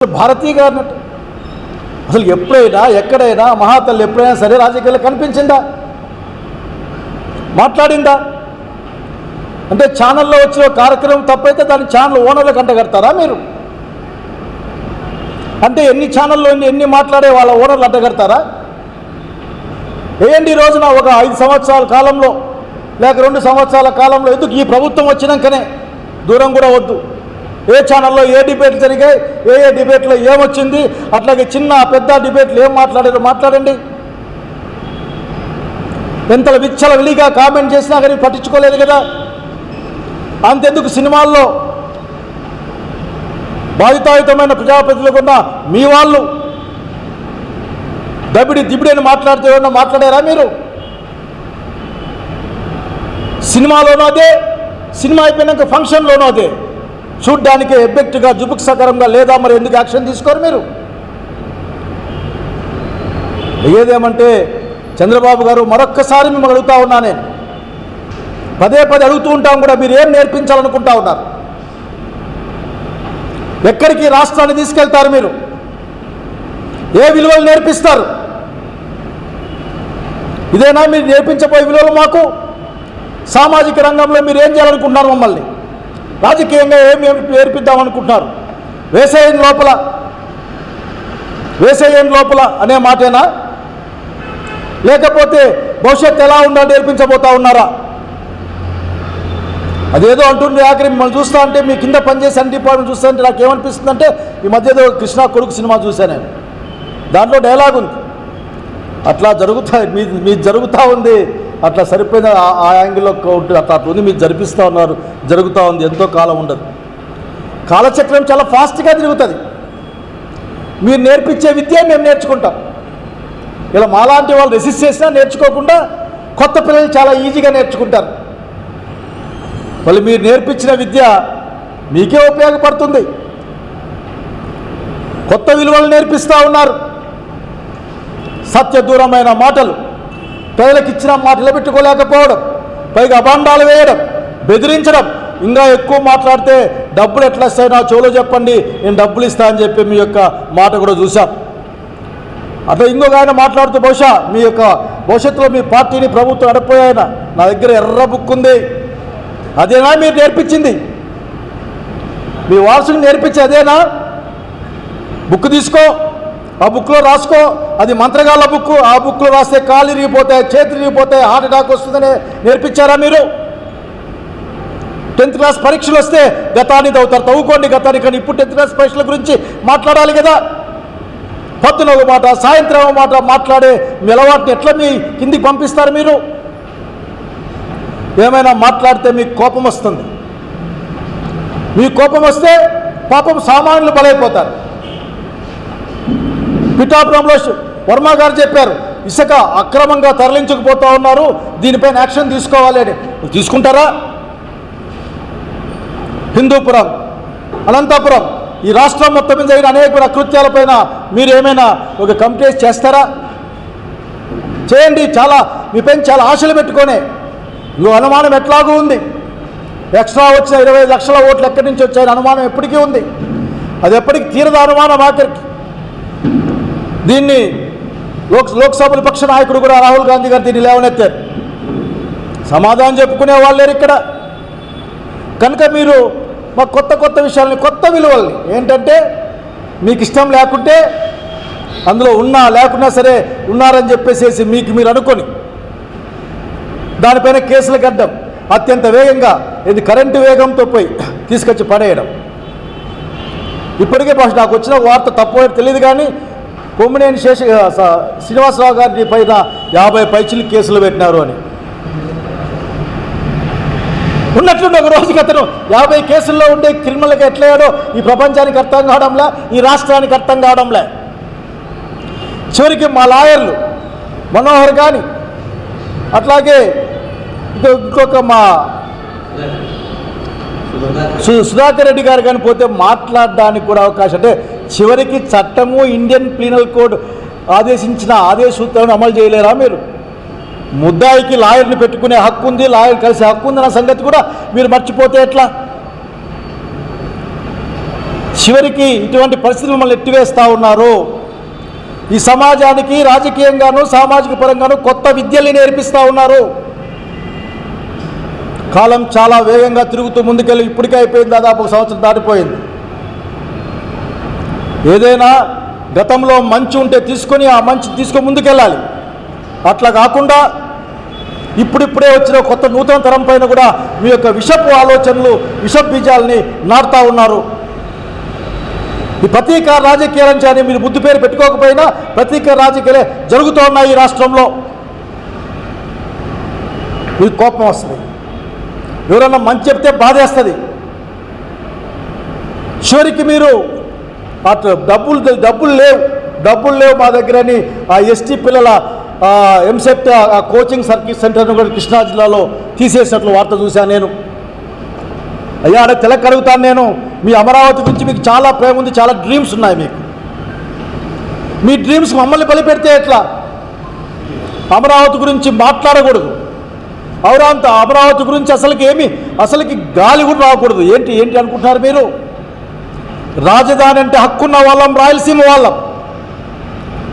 భారతీయ గారు అసలు ఎప్పుడైనా ఎక్కడైనా మహాతల్లి ఎప్పుడైనా సరే రాజకీయాల్లో కనిపించిందా, మాట్లాడిందా? అంటే ఛానల్లో వచ్చిన కార్యక్రమం తప్పైతే దాని ఛానల్ ఓనర్లకు అంటగడతారా మీరు? అంటే ఎన్ని ఛానల్లో ఎన్ని మాట్లాడే వాళ్ళ ఓనర్లు అంటగడతారా? ఏంటి ఈ రోజున ఒక 5 సంవత్సరాల కాలంలో లేక 2 సంవత్సరాల కాలంలో ఎందుకు ఈ ప్రభుత్వం వచ్చినాకనే దూరం కూడా వద్దు, ఏ ఛానల్లో ఏ డిబేట్లు జరిగాయి, ఏ డిబేట్లో ఏమొచ్చింది, అట్లాగే చిన్న పెద్ద డిబేట్లు ఏం మాట్లాడారో మాట్లాడండి. ఎంతల విచ్చల విలిగా కామెంట్ చేసినా కానీ పట్టించుకోలేదు కదా. అంతెందుకు సినిమాల్లో బాధితాయుతమైన ప్రజాప్రతినిధులు ఉన్న మీ వాళ్ళు దబిడి దిబిడి అని మాట్లాడితే ఏమన్నా మాట్లాడారా మీరు? సినిమాలోనూ అదే, సినిమా అయిపోయినాక ఫంక్షన్లోనూ అదే, చూడ్డానికి ఎఫెక్ట్గా జుబుక్సకరంగా లేదా మరి ఎందుకు యాక్షన్ తీసుకోరు మీరు? ఏదేమంటే చంద్రబాబు గారు మరొక్కసారి మిమ్మల్ని అడుగుతా ఉన్నా, నేను పదే అడుగుతూ ఉంటాం కూడా, మీరు ఏం నేర్పించాలనుకుంటా ఉన్నారు? ఎక్కడికి రాష్ట్రాన్ని తీసుకెళ్తారు మీరు? ఏ విలువలు నేర్పిస్తారు? ఇదేనా మీరు నేర్పించబోయే విలువలు మాకు? సామాజిక రంగంలో మీరు ఏం చేయాలనుకుంటున్నారు? మమ్మల్ని రాజకీయంగా ఏమి నేర్పిద్దామనుకుంటున్నారు? వేసేయం లోపల అనే మాటేనా, లేకపోతే భవిష్యత్తు ఎలా ఉండాలో నేర్పించబోతా ఉన్నారా? అదేదో అంటుంది ఆఖరి మిమ్మల్ని చూస్తా అంటే, మీ కింద పనిచేసే అన్ని డిపార్ట్మెంట్ చూస్తా అంటే నాకు ఏమనిపిస్తుందంటే, ఈ మధ్యలో కృష్ణ కొడుకు సినిమా చూశాను నేను, దాంట్లో డైలాగ్ ఉంది, అట్లా మీ జరుగుతూ ఉంది, అట్లా సరిపోయిన ఆ యాంగిల్లో ఉంటుంది, అట్లా ఉంది, మీరు జరిపిస్తూ ఉన్నారు, జరుగుతూ ఉంది, ఎంతో కాలం ఉండదు. కాలచక్రం చాలా ఫాస్ట్గా తిరుగుతుంది. మీరు నేర్పించే విద్య మేము నేర్చుకుంటాం. ఇలా మాలాంటి వాళ్ళు రెసిస్ట్ చేసినా నేర్చుకోకుండా కొత్త పిల్లలు చాలా ఈజీగా నేర్చుకుంటారు. వాళ్ళు మీరు నేర్పించిన విద్య మీకే ఉపయోగపడుతుంది. కొత్త విలువలు నేర్పిస్తూ ఉన్నారు. సత్యదూరమైన మాటలు, ప్రజలకు ఇచ్చిన మాట నిలబెట్టుకోలేకపోవడం, పైగా అభాండాలు వేయడం, బెదిరించడం, ఇంకా ఎక్కువ మాట్లాడితే డబ్బులు ఎట్లా వస్తాయి నా చెవులో చెప్పండి, నేను డబ్బులు ఇస్తా అని చెప్పి మీ యొక్క మాట కూడా చూసాం. అట్లా ఇంకొక ఆయన మాట్లాడుతూ బహుశా మీ యొక్క భవిష్యత్తులో మీ పార్టీని ప్రభుత్వం నడిపోయాయన, నా దగ్గర ఎర్ర బుక్ ఉంది, అదేనా మీరు నేర్పించింది? మీ వారసుని నేర్పించి అదేనా? బుక్ తీసుకో, ఆ బుక్లో రాసుకో, అది మంత్రగాళ్ళ బుక్, ఆ బుక్లో రాస్తే కాళ్ళు ఇరిగిపోతాయి, చేతులు ఇరిగిపోతాయి, హార్ట్ అటాక్ వస్తుందని నేర్పించారా మీరు? 10th క్లాస్ పరీక్షలు వస్తే గతాన్ని తవ్వుకోండి గతాన్ని, కానీ ఇప్పుడు 10th క్లాస్ పరీక్షల గురించి మాట్లాడాలి కదా. పొద్దున ఒక మాట, సాయంత్రం ఒక మాట మాట్లాడే మీ అలవాటుని ఎట్లా మీ కిందికి పంపిస్తారు మీరు? ఏమైనా మాట్లాడితే మీకు కోపం వస్తుంది. మీకు కోపం వస్తే పాపం సామాన్యులు బలైపోతారు. పిఠాపురంలో వర్మ గారు చెప్పారు, ఇసుక అక్రమంగా తరలించకపోతూ ఉన్నారు, దీనిపైన యాక్షన్ తీసుకోవాలి అని. తీసుకుంటారా? హిందూపురం, అనంతపురం, ఈ రాష్ట్రం మొత్తం మీద జరిగిన అనేక అకృత్యాలపైన మీరు ఏమైనా ఒక కమిటీ చేస్తారా? చేయండి. మీపైన చాలా ఆశలు పెట్టుకొని, నువ్వు అనుమానం ఎట్లాగూ ఉంది, ఎక్స్ట్రా వచ్చిన 25 లక్షల ఓట్లు ఎక్కడి నుంచి వచ్చాయని అనుమానం ఎప్పటికీ ఉంది. అది ఎప్పటికీ తీరద అనుమానం. ఆఖరికి దీన్ని లోక్సభ విపక్ష నాయకుడు కూడా రాహుల్ గాంధీ గారు దీన్ని లేవనెత్తారు. సమాధానం చెప్పుకునే వాళ్ళు లేరు ఇక్కడ. కనుక మీరు మా కొత్త విషయాలని, కొత్త విలువల్ని ఏంటంటే, మీకు ఇష్టం లేకుంటే అందులో లేకున్నా సరే ఉన్నారని చెప్పేసి మీకు మీరు అనుకొని దానిపైన కేసులు కట్టడం, అత్యంత వేగంగా ఇది కరెంటు వేగంతో పోయి తీసుకొచ్చి పడేయడం. ఇప్పటికే నాకు వచ్చిన వార్త తప్పు తెలియదు కానీ, కొమ్మినేని శ్రీనివాసరావు గారి పైన 50 పైచిలు కేసులు పెట్టినారు అని. ఉన్నట్లుండి ఒక రోజుకి అతను 50 కేసుల్లో ఉండే క్రిమినల్గా ఎట్లయ్యాడో ఈ ప్రపంచానికి అర్థం కావడంలే, ఈ రాష్ట్రానికి అర్థం కావడంలే. చివరికి మా లాయర్లు మనోహర్ కానీ, అట్లాగే ఇంకొక మా సుధాకర్ రెడ్డి గారు కానీ పోతే మాట్లాడడానికి కూడా అవకాశం. అంటే చివరికి చట్టము, ఇండియన్ పీనల్ కోడ్ ఆదేశించిన ఆదేశూత్రాలను అమలు చేయలేరా మీరు? ముద్దాయికి లాయర్ని పెట్టుకునే హక్కు ఉంది, లాయర్ కలిసే హక్కు ఉంది అన్న సంగతి కూడా మీరు మర్చిపోతే ఎట్లా? చివరికి ఇటువంటి పరిస్థితులు మిమ్మల్ని ఎట్టివేస్తూ ఉన్నారు. ఈ సమాజానికి రాజకీయంగాను సామాజిక పరంగాను కొత్త విద్యల్ని నేర్పిస్తూ ఉన్నారు. కాలం చాలా వేగంగా తిరుగుతూ ముందుకెళ్ళి ఇప్పటికే అయిపోయింది, దాదాపు 1 సంవత్సరం దాటిపోయింది. ఏదైనా గతంలో మంచి ఉంటే తీసుకొని ఆ మంచి తీసుకొని ముందుకెళ్ళాలి. అట్లా కాకుండా ఇప్పుడిప్పుడే వచ్చిన కొత్త నూతన తరం పైన కూడా మీ యొక్క విషపు ఆలోచనలు, విషపు బీజాలని నాటుతూ ఉన్నారు. ఈ ప్రతీకార రాజకీయాలని కానీ మీరు ముద్దు పేరు పెట్టుకోకపోయినా ప్రతీకార రాజకీయాలే జరుగుతూ ఉన్నాయి ఈ రాష్ట్రంలో. మీకు కోపం వస్తుంది, ఎవరన్నా మంచి చెప్తే బాధేస్తుంది. చివరికి మీరు అటు డబ్బులు లేవు మా దగ్గరని ఆ ఎస్టీ పిల్లల ఎంసెట్ ఆ కోచింగ్ సర్వీస్ సెంటర్ను కూడా కృష్ణా జిల్లాలో తీసేసినట్లు వార్త చూశాను నేను. అయ్యా అక్కడ తెలకడుగుతాను నేను, మీ అమరావతి గురించి మీకు చాలా ప్రేమ ఉంది, చాలా డ్రీమ్స్ ఉన్నాయి మీకు. మీ డ్రీమ్స్ మమ్మల్ని బలిపెడితే ఎట్లా? అమరావతి గురించి మాట్లాడకూడదు. అమరావతి గురించి అసలుకి గాలి కూడా రాకూడదు. ఏంటి అనుకుంటున్నారు మీరు? రాజధాని అంటే హక్కున్న వాళ్ళం, రాయలసీమ వాళ్ళం.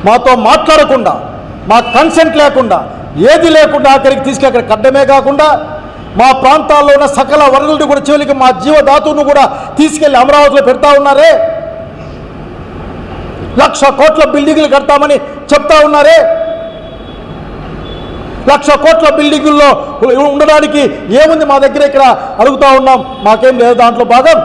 మాతో మాట్లాడకుండా, మా కన్సెంట్ లేకుండా, ఏది లేకుండా అక్కడికి తీసుకెళ్ళి అక్కడ కడ్డమే కాకుండా మా ప్రాంతాల్లో ఉన్న సకల వనరులను కూడా చివరికి మా జీవధాతువును కూడా తీసుకెళ్లి అమరావతిలో పెడతా ఉన్నారే. 1,00,000 కోట్ల బిల్డింగులు కడతామని చెప్తా ఉన్నారే. 1,00,000 కోట్ల బిల్డింగుల్లో ఉండడానికి ఏముంది మా దగ్గర? ఇక్కడ అడుగుతా ఉన్నాం, మాకేం లేదు దాంట్లో భాగం.